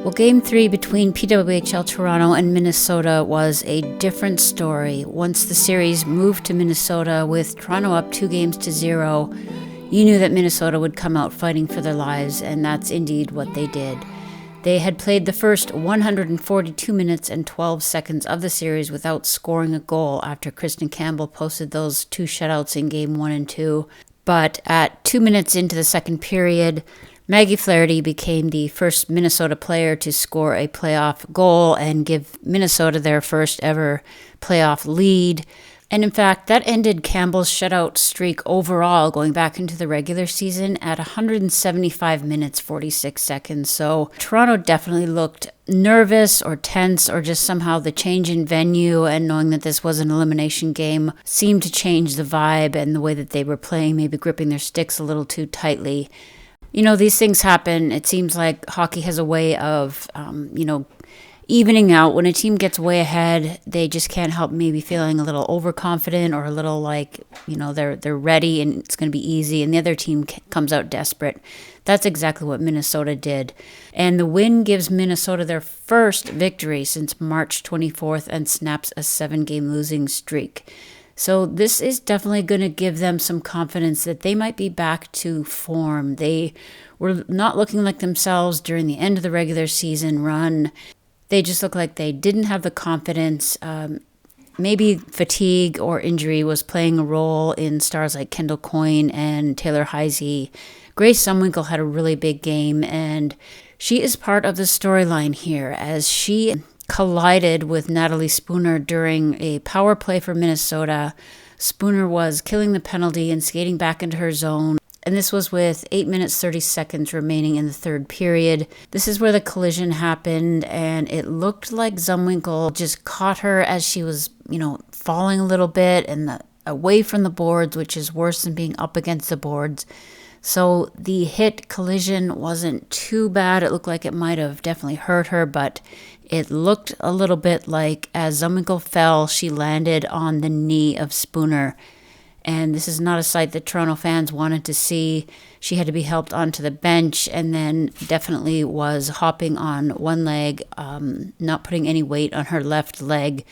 Well, Game 3 between PWHL Toronto and Minnesota was a different story. Once the series moved to Minnesota with Toronto up 2-0, you knew that Minnesota would come out fighting for their lives, and that's indeed what they did. They had played the first 142 minutes and 12 seconds of the series without scoring a goal after Kristen Campbell posted those 2 shutouts in Game 1 and 2. But at 2 minutes into the second period, Maggie Flaherty became the first Minnesota player to score a playoff goal and give Minnesota their first ever playoff lead. And in fact, that ended Campbell's shutout streak overall going back into the regular season at 175 minutes, 46 seconds. So Toronto definitely looked nervous or tense, or just somehow the change in venue and knowing that this was an elimination game seemed to change the vibe and the way that they were playing, maybe gripping their sticks a little too tightly. You know, these things happen. It seems like hockey has a way of, evening out. When a team gets way ahead, they just can't help maybe feeling a little overconfident or a little like, they're ready and it's going to be easy, and the other team comes out desperate. That's exactly what Minnesota did. And the win gives Minnesota their first victory since March 24th and snaps a 7-game losing streak. So this is definitely going to give them some confidence that they might be back to form. They were not looking like themselves during the end of the regular season run. They just looked like they didn't have the confidence. Maybe fatigue or injury was playing a role in stars like Kendall Coyne and Taylor Heisey. Grace Zumwinkle had a really big game, and she is part of the storyline here as she collided with Natalie Spooner during a power play for Minnesota. Spooner was killing the penalty and skating back into her zone, and this was with 8 minutes 30 seconds remaining in the third period. This is where the collision happened, and it looked like Zumwinkle just caught her as she was, falling a little bit and away from the boards, which is worse than being up against the boards. So the hit collision wasn't too bad. It looked like it might have definitely hurt her, but it looked a little bit like as Zumwinkle fell, she landed on the knee of Spooner. And this is not a sight that Toronto fans wanted to see. She had to be helped onto the bench and then definitely was hopping on one leg, not putting any weight on her left leg.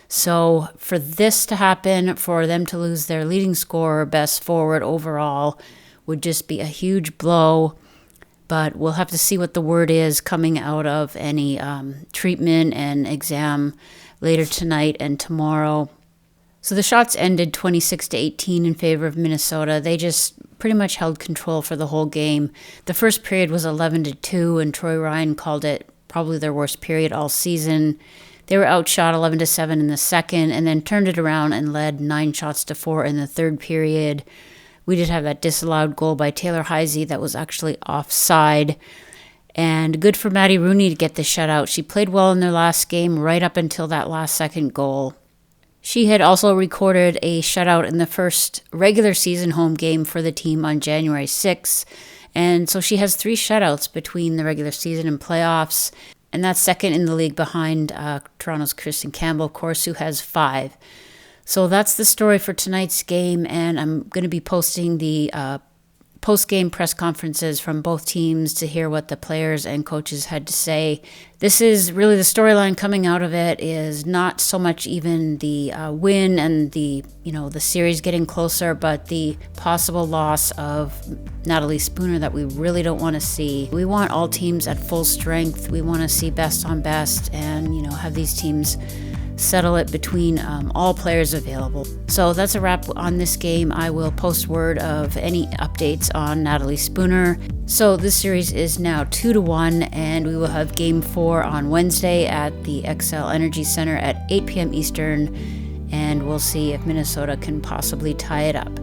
So for this to happen, for them to lose their leading scorer, best forward overall, would just be a huge blow. But we'll have to see what the word is coming out of any treatment and exam later tonight and tomorrow. So the shots ended 26-18 in favor of Minnesota. They just pretty much held control for the whole game. The first period was 11-2, and Troy Ryan called it probably their worst period all season. They were outshot 11-7 in the second, and then turned it around and led 9-4 in the third period. We did have that disallowed goal by Taylor Heisey that was actually offside. And good for Maddie Rooney to get the shutout. She played well in their last game right up until that last second goal. She had also recorded a shutout in the first regular season home game for the team on January 6th. And so she has 3 shutouts between the regular season and playoffs. And that's second in the league behind Toronto's Kristen Campbell, of course, who has 5. So that's the story for tonight's game, and I'm going to be posting the post-game press conferences from both teams to hear what the players and coaches had to say. This is really the storyline coming out of it is not so much even the win and the series getting closer, but the possible loss of Natalie Spooner that we really don't want to see. We want all teams at full strength. We want to see best on best and, have these teams settle it between all players available. So that's a wrap on this game. I will post word of any updates on Natalie Spooner. So this series is now 2-1, and we will have Game 4 on Wednesday at the XL Energy Center at 8 p.m. Eastern, and we'll see if Minnesota can possibly tie it up.